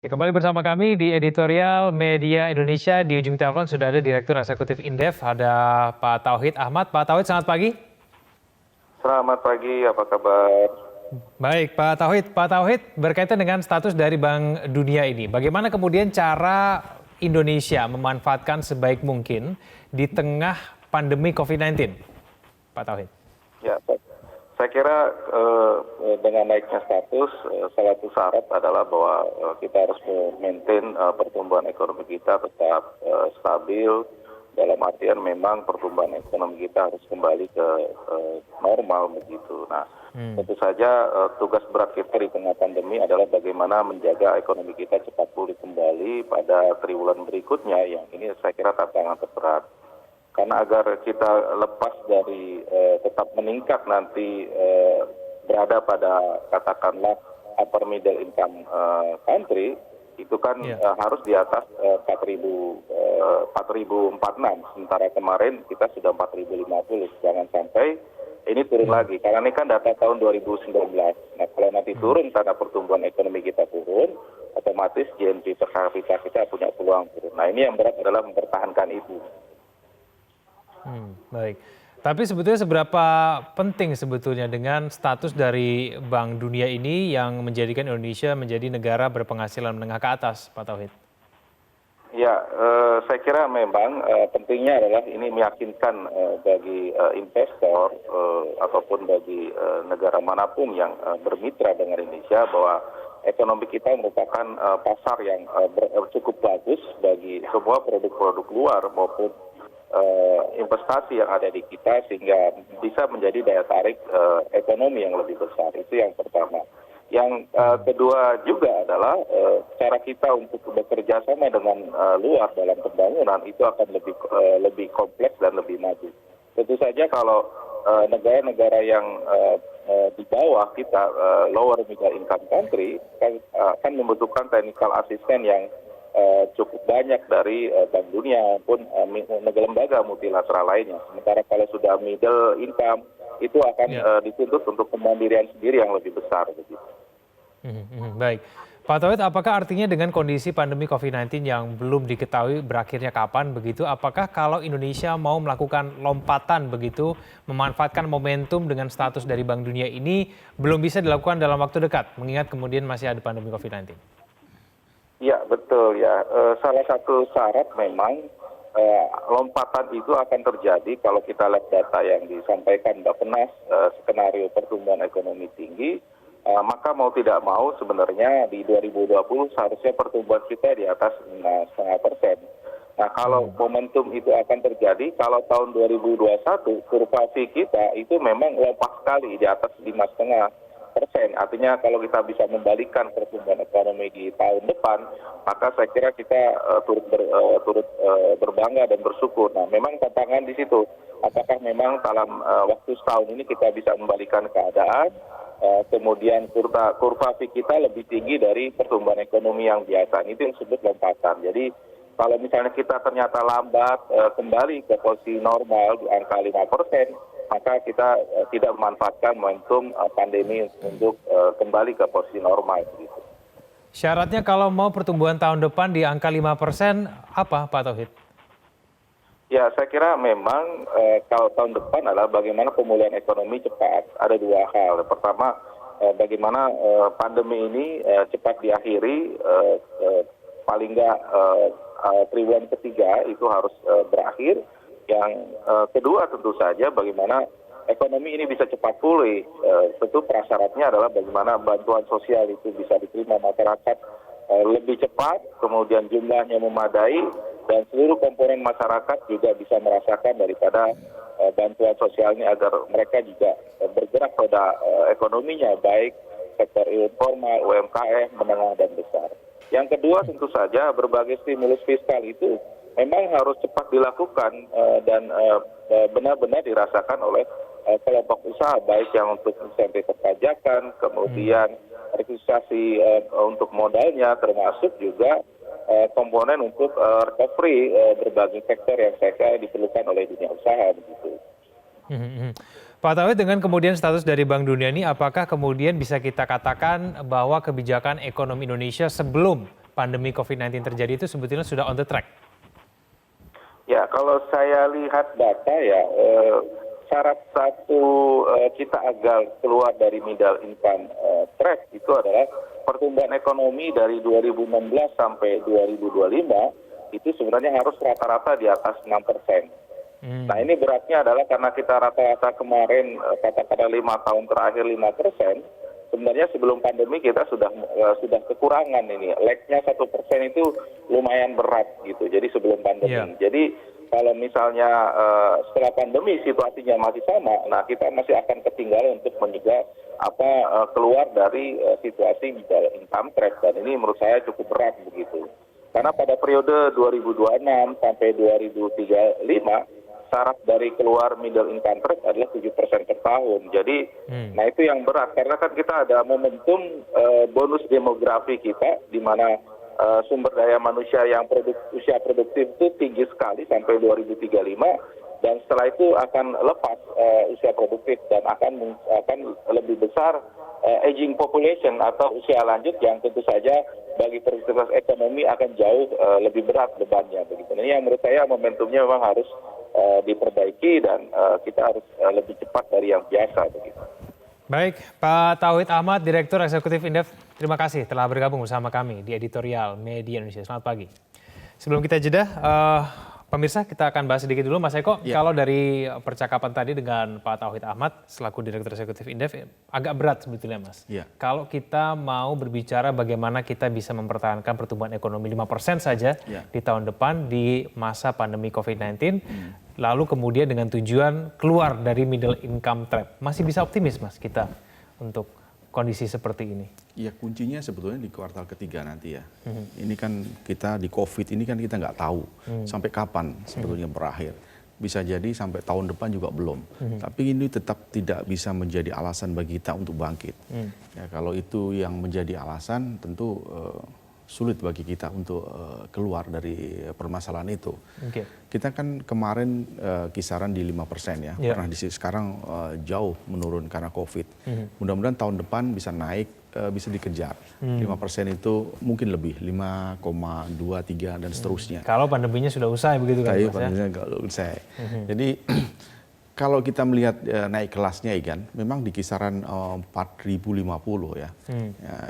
Ya, kembali bersama kami di editorial Media Indonesia. Di ujung telepon sudah ada Direktur Eksekutif Indef, ada Pak Tauhid Ahmad. Pak Tauhid, selamat pagi. Selamat pagi, apa kabar? Baik, Pak Tauhid. Pak Tauhid, berkaitan dengan status dari Bank Dunia ini, bagaimana kemudian cara Indonesia memanfaatkan sebaik mungkin di tengah pandemi COVID-19? Pak Tauhid. Ya, saya kira dengan naiknya status, salah satu syarat adalah bahwa kita harus maintain pertumbuhan ekonomi kita tetap stabil. Dalam artian memang pertumbuhan ekonomi kita harus kembali ke normal begitu. Nah, tentu saja tugas berat kita di tengah pandemi adalah bagaimana menjaga ekonomi kita cepat pulih kembali pada triwulan berikutnya, yang ini saya kira tantangan terberat. Karena agar kita lepas dari tetap meningkat nanti berada pada katakanlah upper middle income country, itu kan harus di atas 4.046, sementara kemarin kita sudah 4.050. Jangan sampai ini turun lagi, karena ini kan data tahun 2019. Nah, kalau nanti turun karena pertumbuhan ekonomi kita turun, otomatis GNP per kapita kita punya peluang turun. Nah, ini yang berat adalah mempertahankan itu. Baik. Tapi sebetulnya seberapa penting sebetulnya dengan status dari Bank Dunia ini yang menjadikan Indonesia menjadi negara berpenghasilan menengah ke atas, Pak Tauhid? Ya, saya kira memang pentingnya adalah ini meyakinkan bagi investor ataupun bagi negara manapun yang bermitra dengan Indonesia bahwa ekonomi kita merupakan pasar yang cukup bagus bagi semua produk-produk luar maupun investasi yang ada di kita, sehingga bisa menjadi daya tarik ekonomi yang lebih besar. Itu yang pertama. Yang kedua juga adalah cara kita untuk bekerja sama dengan luar dalam pembangunan itu akan lebih kompleks dan lebih maju. Tentu saja kalau negara-negara yang di bawah kita, lower middle income country, akan membutuhkan technical assistance yang cukup banyak dari Bank Dunia maupun lembaga multilateral lainnya. Sementara kalau sudah middle income, itu akan dituntut untuk kemandirian sendiri yang lebih besar. Begitu. Baik. Pak Tauhid, apakah artinya dengan kondisi pandemi COVID-19 yang belum diketahui berakhirnya kapan begitu, apakah kalau Indonesia mau melakukan lompatan begitu, memanfaatkan momentum dengan status dari Bank Dunia ini, belum bisa dilakukan dalam waktu dekat, mengingat kemudian masih ada pandemi COVID-19? Ya, betul ya. Salah satu syarat memang lompatan itu akan terjadi kalau kita lihat data yang disampaikan Bappenas, skenario pertumbuhan ekonomi tinggi, maka mau tidak mau sebenarnya di 2020 seharusnya pertumbuhan kita di atas 5,5%. Nah, kalau momentum itu akan terjadi, kalau tahun 2021 kurva V kita itu memang lompat sekali di atas 5,5%. Artinya kalau kita bisa membalikkan pertumbuhan ekonomi di tahun depan, maka saya kira kita turut berbangga dan bersyukur. Nah, memang tantangan di situ. Apakah memang dalam waktu setahun ini kita bisa membalikkan keadaan, kemudian kurva V kita lebih tinggi dari pertumbuhan ekonomi yang biasa. Itu yang disebut lompatan. Jadi kalau misalnya kita ternyata lambat kembali ke posisi normal di angka 5%, maka kita tidak memanfaatkan momentum pandemi untuk kembali ke posisi normal. Gitu. Syaratnya kalau mau pertumbuhan tahun depan di angka 5%, apa Pak Tauhid? Ya, saya kira memang kalau tahun depan adalah bagaimana pemulihan ekonomi cepat. Ada dua hal. Pertama, bagaimana pandemi ini cepat diakhiri, paling nggak triwulan ketiga itu harus berakhir. Yang kedua tentu saja bagaimana ekonomi ini bisa cepat pulih. Tentu prasyaratnya adalah bagaimana bantuan sosial itu bisa diterima masyarakat lebih cepat, kemudian jumlahnya memadai, dan seluruh komponen masyarakat juga bisa merasakan daripada bantuan sosial ini agar mereka juga bergerak pada ekonominya, baik sektor informal, UMKM, menengah dan besar. Yang kedua tentu saja berbagai stimulus fiskal itu memang harus cepat dilakukan dan benar-benar dirasakan oleh kelompok usaha, baik yang untuk insentif perpajakan, kemudian realisasi untuk modalnya, termasuk juga komponen untuk recovery berbagai sektor yang saya kira diperlukan oleh dunia usaha. Begitu. Pak Tauhid, dengan kemudian status dari Bank Dunia ini, apakah kemudian bisa kita katakan bahwa kebijakan ekonomi Indonesia sebelum pandemi COVID-19 terjadi itu sebetulnya sudah on the track? Ya, kalau saya lihat data ya, syarat satu kita agar keluar dari middle income trap itu adalah pertumbuhan ekonomi dari 2016 sampai 2025 itu sebenarnya harus rata-rata di atas 6%. Nah ini beratnya adalah karena kita rata-rata kemarin katakanlah 5 tahun terakhir 5%, sebenarnya sebelum pandemi kita sudah kekurangan ini. Lag-nya 1% itu lumayan berat gitu. Jadi sebelum pandemi. Iya. Jadi kalau misalnya setelah pandemi situasinya masih sama, nah kita masih akan ketinggalan untuk mencegah keluar dari situasi middle income trap, dan ini menurut saya cukup berat begitu. Karena pada periode 2026 sampai 2035 syarat dari keluar middle income trap adalah 7% per tahun. Jadi, nah itu yang berat karena kan kita ada momentum bonus demografi kita di mana sumber daya manusia yang usia produktif itu tinggi sekali sampai 2035, dan setelah itu akan lepas usia produktif dan akan lebih besar aging population atau usia lanjut yang tentu saja bagi produktivitas ekonomi akan jauh lebih berat bebannya begitu. Ini yang menurut saya momentumnya memang harus diperbaiki dan kita harus lebih cepat dari yang biasa begitu. Baik, Pak Tauhid Ahmad, Direktur Eksekutif Indef, terima kasih telah bergabung bersama kami di Editorial Media Indonesia. Selamat pagi. Sebelum kita jeda, pemirsa kita akan bahas sedikit dulu Mas Eko. Ya. Kalau dari percakapan tadi dengan Pak Tauhid Ahmad selaku Direktur Eksekutif Indef, agak berat sebetulnya Mas. Ya. Kalau kita mau berbicara bagaimana kita bisa mempertahankan pertumbuhan ekonomi 5% saja di tahun depan di masa pandemi COVID-19, lalu kemudian dengan tujuan keluar dari middle income trap. Masih bisa optimis Mas kita untuk kondisi seperti ini? Ya kuncinya sebetulnya di kuartal ketiga nanti ya. Ini kan kita di COVID ini kan kita nggak tahu sampai kapan sebetulnya berakhir. Bisa jadi sampai tahun depan juga belum. Tapi ini tetap tidak bisa menjadi alasan bagi kita untuk bangkit. Ya, kalau itu yang menjadi alasan tentu sulit bagi kita untuk keluar dari permasalahan itu. Kita kan kemarin kisaran di 5% ya. Pernah sekarang jauh menurun karena COVID. Mudah-mudahan tahun depan bisa naik, bisa dikejar. 5% itu mungkin lebih, 5,23 dan seterusnya. Kalau pandeminya sudah usai begitu kan Mas ya? Pandeminya nggak usai. Jadi kalau kita melihat naik kelasnya Igan, memang di kisaran 4.050 ya.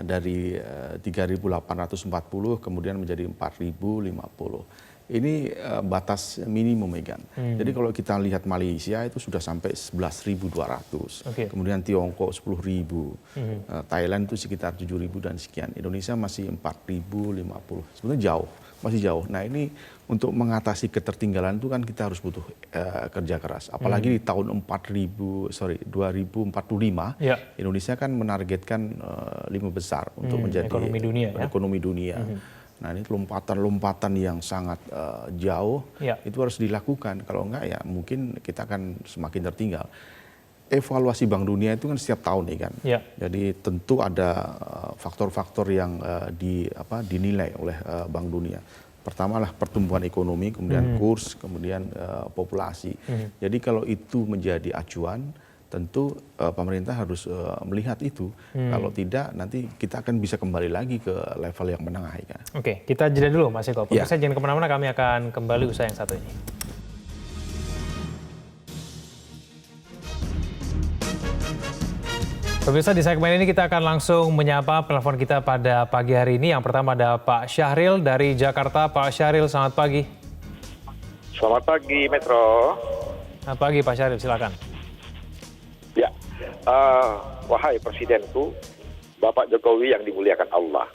Dari 3.840 kemudian menjadi 4.050. Ini batas minimum Igan. Jadi kalau kita lihat Malaysia itu sudah sampai 11.200. Kemudian Tiongkok 10.000. Thailand itu sekitar 7.000 dan sekian. Indonesia masih 4.050. Sebenarnya jauh, masih jauh. Nah ini untuk mengatasi ketertinggalan itu kan kita harus butuh kerja keras. Apalagi di tahun 2045, Indonesia kan menargetkan 5 besar untuk menjadi ekonomi dunia. Nah ini lompatan-lompatan yang sangat jauh itu harus dilakukan. Kalau enggak ya mungkin kita akan semakin tertinggal. Evaluasi Bank Dunia itu kan setiap tahun nih kan. Jadi tentu ada faktor-faktor yang dinilai oleh Bank Dunia. Pertama lah pertumbuhan ekonomi, kemudian kurs, kemudian populasi. Jadi kalau itu menjadi acuan, tentu pemerintah harus melihat itu. Kalau tidak, nanti kita akan bisa kembali lagi ke level yang menengah. Kan? Oke, kita jeda dulu Mas Eko. Pemirsa jangan kemana-mana, kami akan kembali usai yang satu ini. Pemirsa, di segmen ini kita akan langsung menyapa penelpon kita pada pagi hari ini. Yang pertama ada Pak Syahril dari Jakarta. Pak Syahril, selamat pagi. Selamat pagi, Metro. Selamat pagi, Pak Syahril, silakan. Ya, wahai Presidenku, Bapak Jokowi yang dimuliakan Allah.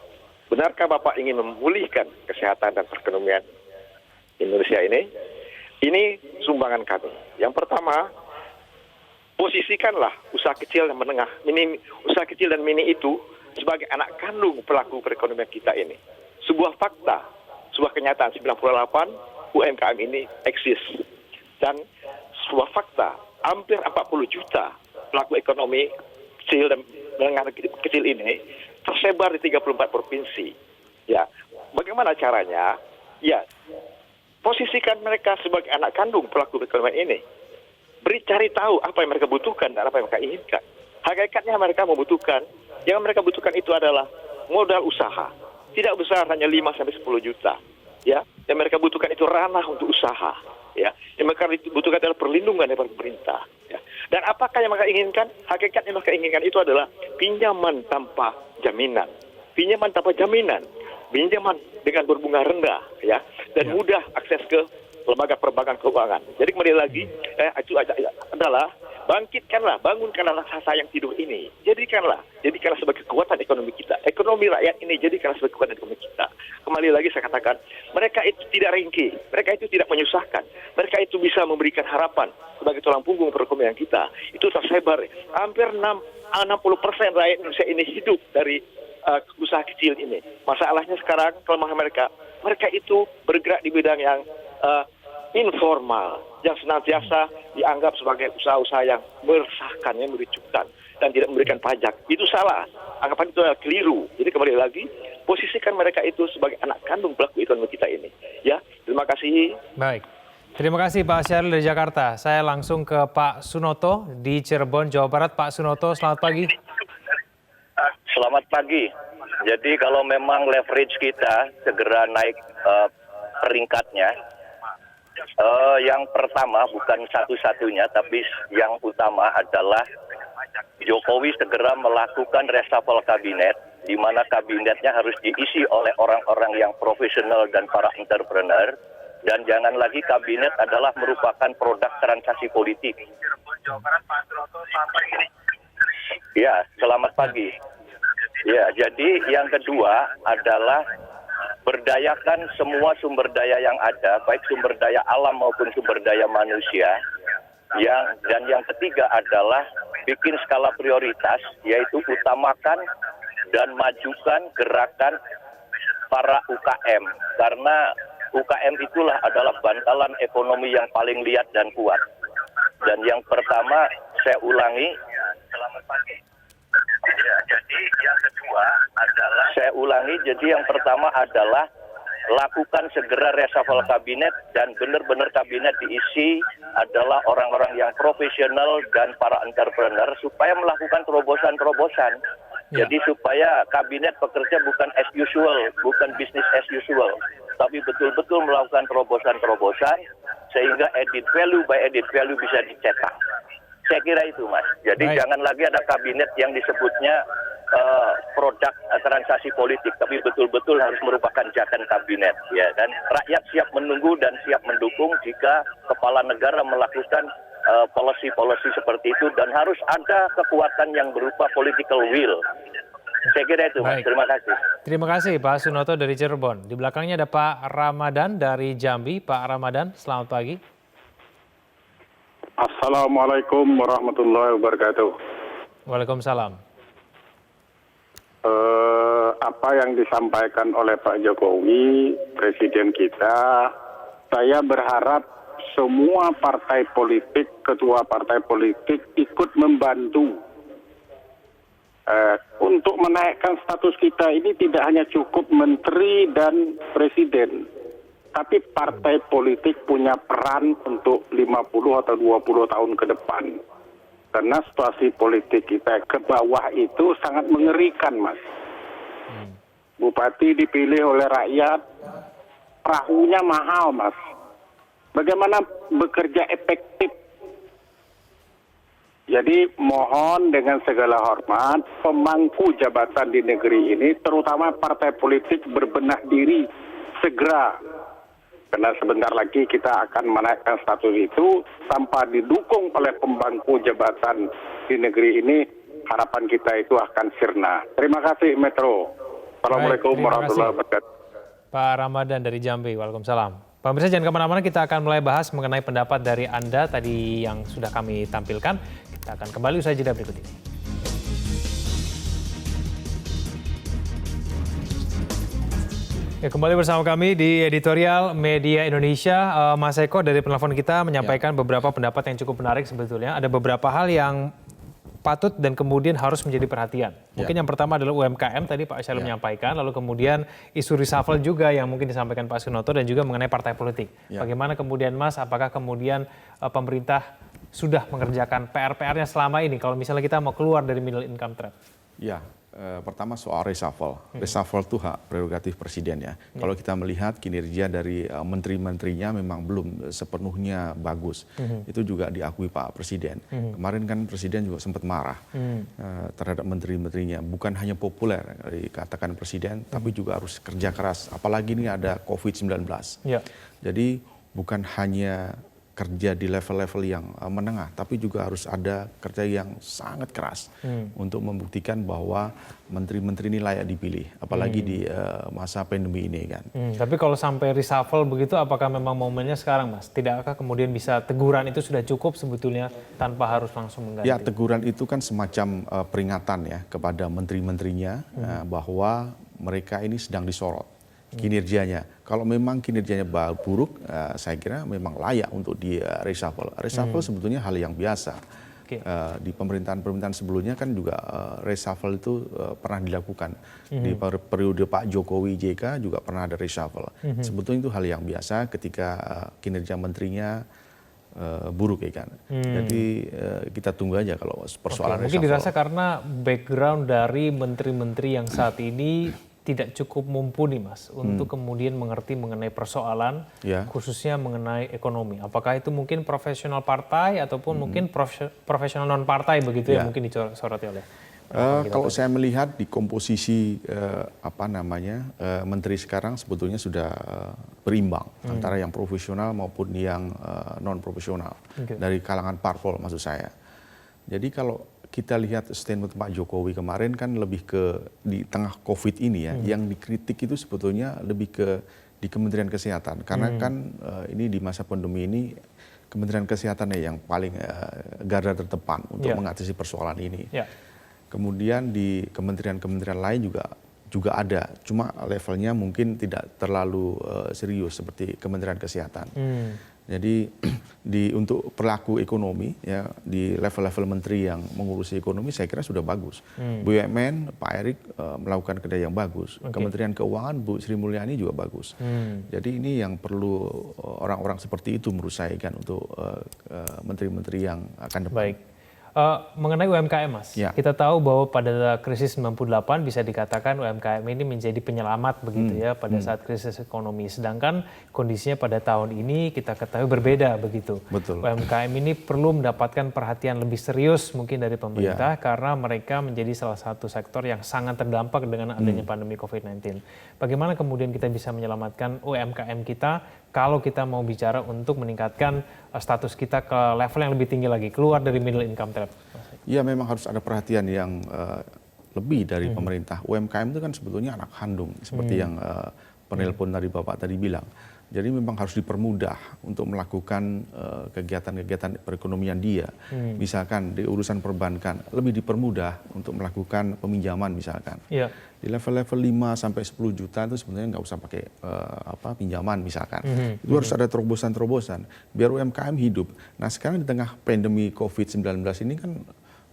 Benarkah Bapak ingin memulihkan kesehatan dan perekonomian Indonesia ini? Ini sumbangan kami. Yang pertama, posisikanlah usaha kecil dan menengah, usaha kecil dan mini itu sebagai anak kandung pelaku perekonomian kita ini. Sebuah fakta, sebuah kenyataan 98 UMKM ini eksis. Dan sebuah fakta, hampir 40 juta pelaku ekonomi kecil dan menengah kecil ini tersebar di 34 provinsi. Ya, bagaimana caranya? Ya, posisikan mereka sebagai anak kandung pelaku perekonomian ini. Cari tahu apa yang mereka butuhkan dan apa yang mereka inginkan. Hakikatnya mereka membutuhkan, yang mereka butuhkan itu adalah modal usaha. tidak besar, hanya 5 sampai 10 juta. Ya, yang mereka butuhkan itu ranah untuk usaha. Ya, yang mereka butuhkan adalah perlindungan dari pemerintah. Ya. Dan apakah yang mereka inginkan? Hakikat yang mereka inginkan itu adalah pinjaman tanpa jaminan. Pinjaman tanpa jaminan, pinjaman dengan berbunga rendah, ya, dan mudah akses ke lembaga perbankan keuangan. Jadi kembali lagi, itu adalah bangkitkanlah, bangunkanlah rasa sayang tidur ini. Jadikanlah sebagai kekuatan ekonomi kita. Ekonomi rakyat ini jadikanlah sebagai kekuatan ekonomi kita. Kembali lagi saya katakan, mereka itu tidak ringkih, mereka itu tidak menyusahkan, mereka itu bisa memberikan harapan sebagai tulang punggung perekonomian kita. Itu tersebar, hampir 60% rakyat Indonesia ini hidup dari usaha kecil ini. Masalahnya sekarang kelemahan mereka itu bergerak di bidang yang informal, yang senantiasa dianggap sebagai usaha-usaha yang meresahkan, yang mericutkan, dan tidak memberikan pajak. Itu salah. Anggapan itu adalah keliru. Jadi kembali lagi, posisikan mereka itu sebagai anak kandung pelaku ekonomi kita ini. Ya, terima kasih. Baik. Terima kasih Pak Syahril dari Jakarta. Saya langsung ke Pak Sunoto di Cirebon, Jawa Barat. Pak Sunoto, selamat pagi. Selamat pagi. Jadi kalau memang leverage kita segera naik peringkatnya, yang pertama bukan satu-satunya, tapi yang utama adalah Jokowi segera melakukan reshuffle kabinet, di mana kabinetnya harus diisi oleh orang-orang yang profesional dan para entrepreneur, dan jangan lagi kabinet adalah merupakan produk transaksi politik. Ya, selamat pagi. Ya, jadi yang kedua adalah berdayakan semua sumber daya yang ada, baik sumber daya alam maupun sumber daya manusia. Dan yang ketiga adalah bikin skala prioritas, yaitu utamakan dan majukan gerakan para UKM. Karena UKM itulah adalah bantalan ekonomi yang paling liat dan kuat. Dan yang pertama, saya ulangi, selamat pagi. Jadi yang pertama adalah lakukan segera reshuffle kabinet, dan benar-benar kabinet diisi adalah orang-orang yang profesional dan para entrepreneur supaya melakukan terobosan-terobosan. Jadi supaya kabinet bekerja bukan as usual, bukan business as usual, tapi betul-betul melakukan terobosan-terobosan sehingga added value by added value bisa dicetak. Saya kira itu, Mas. Jadi jangan lagi ada kabinet yang disebutnya produk transaksi politik, tapi betul-betul harus merupakan jakan kabinet. Ya, dan rakyat siap menunggu dan siap mendukung jika kepala negara melakukan policy-policy seperti itu, dan harus ada kekuatan yang berupa political will. Saya kira itu, Mas. Terima kasih. Terima kasih Pak Sunoto dari Cirebon. Di belakangnya ada Pak Ramadan dari Jambi. Pak Ramadan, selamat pagi. Assalamualaikum warahmatullahi wabarakatuh. Waalaikumsalam. Apa yang disampaikan oleh Pak Jokowi, Presiden kita, saya berharap semua partai politik, ketua partai politik ikut membantu. Untuk menaikkan status kita ini tidak hanya cukup menteri dan presiden, tapi partai politik punya peran untuk 50 atau 20 tahun ke depan. Karena situasi politik kita ke bawah itu sangat mengerikan, Mas. Bupati dipilih oleh rakyat, perahunya mahal, Mas. Bagaimana bekerja efektif? Jadi mohon dengan segala hormat, pemangku jabatan di negeri ini, terutama partai politik, berbenah diri segera. Karena sebentar lagi kita akan menaikkan status itu, tanpa didukung oleh pemangku jabatan di negeri ini, harapan kita itu akan sirna. Terima kasih, Metro. Assalamualaikum warahmatullahi wabarakatuh. Pak Ramadan dari Jambi, waalaikumsalam. Pak Pemirsa, jangan kemana-mana, kita akan mulai bahas mengenai pendapat dari Anda tadi yang sudah kami tampilkan. Kita akan kembali usai jeda berikut ini. Ya, kembali bersama kami di editorial Media Indonesia. Mas Eko dari penelpon kita menyampaikan beberapa pendapat yang cukup menarik sebetulnya. Ada beberapa hal yang patut dan kemudian harus menjadi perhatian. Mungkin yang pertama adalah UMKM, tadi Pak Syahril menyampaikan, lalu kemudian isu reshuffle juga yang mungkin disampaikan Pak Sunoto, dan juga mengenai partai politik. Bagaimana kemudian Mas, apakah kemudian pemerintah sudah mengerjakan PR-PR-nya selama ini kalau misalnya kita mau keluar dari middle income trap? Ya, Pertama soal reshuffle. Reshuffle itu hak prerogatif presiden ya. Kalau kita melihat kinerja dari menteri-menterinya memang belum sepenuhnya bagus. Itu juga diakui Pak Presiden. Kemarin kan Presiden juga sempat marah terhadap menteri-menterinya. Bukan hanya populer dikatakan Presiden, tapi juga harus kerja keras. Apalagi ini ada COVID-19. Ya. Jadi bukan hanya kerja di level-level yang menengah, tapi juga harus ada kerja yang sangat keras untuk membuktikan bahwa menteri-menteri ini layak dipilih, apalagi di masa pandemi ini kan. Tapi kalau sampai reshuffle begitu, apakah memang momennya sekarang, Mas? Tidakkah kemudian bisa teguran itu sudah cukup sebetulnya tanpa harus langsung mengganti? Ya, teguran itu kan semacam peringatan ya kepada menteri-menterinya bahwa mereka ini sedang disorot kinerjanya. Kalau memang kinerjanya buruk, saya kira memang layak untuk di reshuffle. Reshuffle sebetulnya hal yang biasa. Okay. Di pemerintahan-pemerintahan sebelumnya kan juga reshuffle itu pernah dilakukan. Di periode Pak Jokowi JK juga pernah ada reshuffle. Sebetulnya itu hal yang biasa ketika kinerja menterinya buruk ya kan. Jadi kita tunggu aja kalau persoalan reshuffle. Mungkin dirasa karena background dari menteri-menteri yang saat ini tidak cukup mumpuni, Mas, untuk kemudian mengerti mengenai persoalan, khususnya mengenai ekonomi. Apakah itu mungkin profesional partai ataupun mungkin profesional non partai begitu ya mungkin disoroti oleh. Kalau saya melihat di komposisi menteri sekarang sebetulnya sudah berimbang antara yang profesional maupun yang non profesional dari kalangan parpol maksud saya. Jadi kalau kita lihat statement Pak Jokowi kemarin kan lebih ke di tengah COVID ini ya, yang dikritik itu sebetulnya lebih ke di Kementerian Kesehatan. Karena kan ini di masa pandemi ini Kementerian Kesehatan yang paling garda terdepan untuk mengatasi persoalan ini. Kemudian di kementerian-kementerian lain juga ada, cuma levelnya mungkin tidak terlalu serius seperti Kementerian Kesehatan. Jadi untuk perilaku ekonomi ya di level-level menteri yang mengurusi ekonomi saya kira sudah bagus. BUMN Pak Erick melakukan kerja yang bagus. Kementerian Keuangan Bu Sri Mulyani juga bagus. Jadi ini yang perlu orang-orang seperti itu menurut saya kan untuk menteri-menteri yang akan depan. Baik. Mengenai UMKM, Mas, kita tahu bahwa pada krisis 98 bisa dikatakan UMKM ini menjadi penyelamat begitu ya pada saat krisis ekonomi. Sedangkan kondisinya pada tahun ini kita ketahui berbeda begitu. Betul. UMKM ini perlu mendapatkan perhatian lebih serius mungkin dari pemerintah karena mereka menjadi salah satu sektor yang sangat terdampak dengan adanya pandemi COVID-19. Bagaimana kemudian kita bisa menyelamatkan UMKM kita kalau kita mau bicara untuk meningkatkan status kita ke level yang lebih tinggi lagi, keluar dari middle income trap? Iya, memang harus ada perhatian yang lebih dari pemerintah. UMKM itu kan sebetulnya anak kandung, seperti yang penelpon dari Bapak tadi bilang. Jadi memang harus dipermudah untuk melakukan kegiatan-kegiatan perekonomian dia. Misalkan di urusan perbankan, lebih dipermudah untuk melakukan peminjaman misalkan. Di level-level 5 sampai 10 juta itu sebenarnya nggak usah pakai pinjaman misalkan. Itu harus ada terobosan-terobosan biar UMKM hidup. Nah sekarang di tengah pandemi COVID-19 ini kan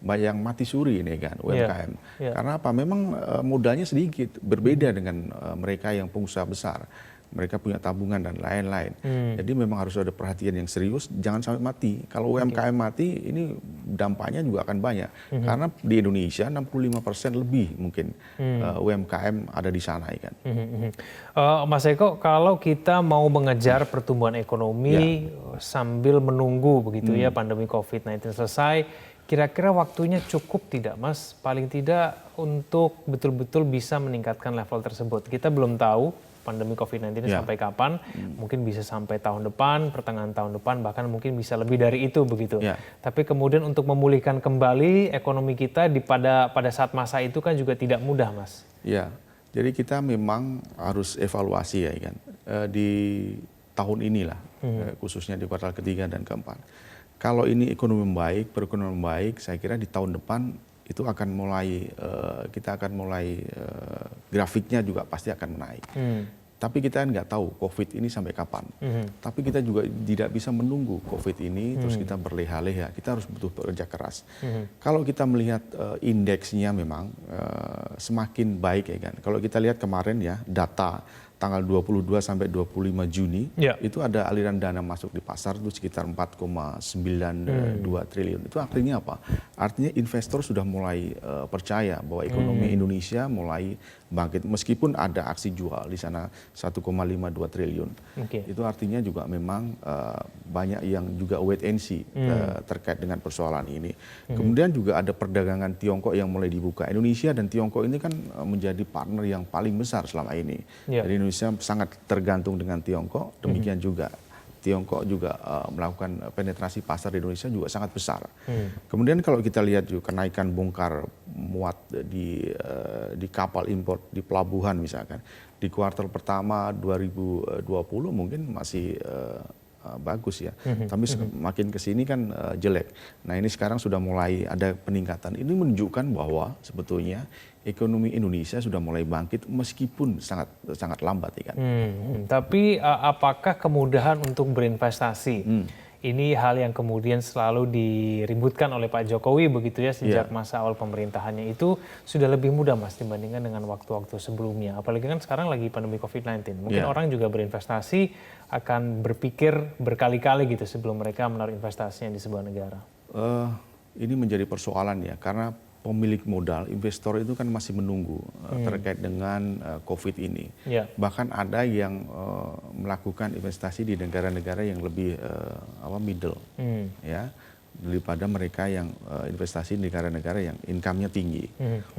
banyak yang mati suri ini kan UMKM. Karena apa? Memang modalnya sedikit, berbeda dengan mereka yang pengusaha besar. Mereka punya tabungan dan lain-lain. Jadi memang harus ada perhatian yang serius, jangan sampai mati. Kalau UMKM mati, ini dampaknya juga akan banyak. Karena di Indonesia 65% lebih mungkin UMKM ada di sana. Kan. Mas Eko, kalau kita mau mengejar pertumbuhan ekonomi sambil menunggu begitu ya pandemi COVID-19 selesai, kira-kira waktunya cukup tidak, Mas? Paling tidak untuk betul-betul bisa meningkatkan level tersebut. Kita belum tahu pandemi COVID-19 sampai kapan, mungkin bisa sampai tahun depan, pertengahan tahun depan, bahkan mungkin bisa lebih dari itu begitu. Tapi kemudian untuk memulihkan kembali ekonomi kita pada saat masa itu kan juga tidak mudah, Mas. Ya, jadi kita memang harus evaluasi ya kan di tahun inilah, khususnya di kuartal ketiga dan keempat. Kalau ini ekonomi membaik, perekonomian membaik, saya kira di tahun depan itu akan mulai kita akan mulai grafiknya juga pasti akan menaik. Tapi kita nggak tahu COVID ini sampai kapan. Tapi kita juga tidak bisa menunggu COVID ini terus kita berleha-leha. Kita harus butuh bekerja keras. Kalau kita melihat indeksnya memang semakin baik ya kan. Kalau kita lihat kemarin ya data tanggal 22 sampai 25 Juni, Ya. itu ada aliran dana masuk di pasar itu sekitar 4,92 triliun. Itu artinya apa? Artinya investor sudah mulai percaya bahwa ekonomi Indonesia mulai bangkit. Meskipun ada aksi jual di sana 1,52 triliun. Itu artinya juga memang banyak yang juga wait and see terkait dengan persoalan ini. Kemudian juga ada perdagangan Tiongkok yang mulai dibuka. Indonesia dan Tiongkok ini kan menjadi partner yang paling besar selama ini. Jadi Indonesia sangat tergantung dengan Tiongkok, demikian juga Tiongkok juga melakukan penetrasi pasar di Indonesia juga sangat besar. Kemudian kalau kita lihat juga kenaikan bongkar muat di kapal impor di pelabuhan misalkan, di kuartal pertama 2020 mungkin masih bagus ya, tapi makin ke sini kan jelek. Nah ini sekarang sudah mulai ada peningkatan. Ini menunjukkan bahwa sebetulnya ekonomi Indonesia sudah mulai bangkit meskipun sangat lambat ya kan. Tapi apakah kemudahan untuk berinvestasi ini hal yang kemudian selalu diributkan oleh Pak Jokowi begitu ya sejak masa awal pemerintahannya itu sudah lebih mudah Mas dibandingkan dengan waktu-waktu sebelumnya. Apalagi kan sekarang lagi pandemi COVID-19. Mungkin orang juga berinvestasi akan berpikir berkali-kali gitu sebelum mereka menaruh investasinya di sebuah negara. Ini menjadi persoalan ya karena pemilik modal, investor itu kan masih menunggu terkait dengan COVID ini. Bahkan ada yang melakukan investasi di negara-negara yang lebih middle, ya, daripada mereka yang investasi di negara-negara yang income-nya tinggi.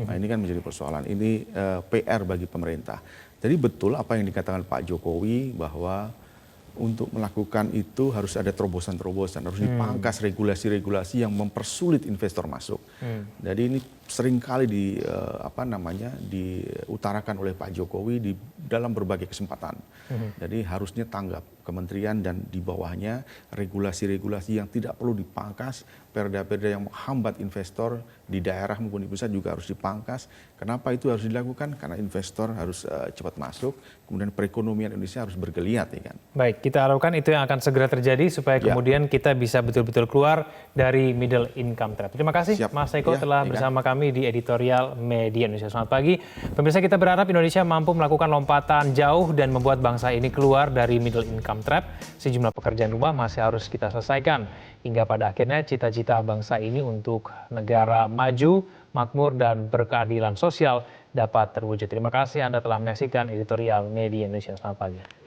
Nah ini kan menjadi persoalan. Ini PR bagi pemerintah. Jadi betul apa yang dikatakan Pak Jokowi bahwa untuk melakukan itu harus ada terobosan-terobosan, harus dipangkas regulasi-regulasi yang mempersulit investor masuk. Jadi ini seringkali diutarakan oleh Pak Jokowi di dalam berbagai kesempatan. Jadi harusnya tanggap kementerian dan di bawahnya regulasi-regulasi yang tidak perlu dipangkas, perda-perda yang menghambat investor di daerah maupun di pusat juga harus dipangkas. Kenapa itu harus dilakukan? Karena investor harus cepat masuk, kemudian perekonomian Indonesia harus bergeliat ya kan. Baik, kita harapkan itu yang akan segera terjadi supaya kemudian kita bisa betul-betul keluar dari middle income trap. Terima kasih Mas Eko telah bersama kami di editorial Media Indonesia. Selamat pagi. Pemirsa, kita berharap Indonesia mampu melakukan lompatan jauh dan membuat bangsa ini keluar dari middle income trap. Sejumlah pekerjaan rumah masih harus kita selesaikan hingga pada akhirnya cita-cita bangsa ini untuk negara maju, makmur dan berkeadilan sosial dapat terwujud. Terima kasih Anda telah menyaksikan editorial Media Indonesia. Selamat pagi.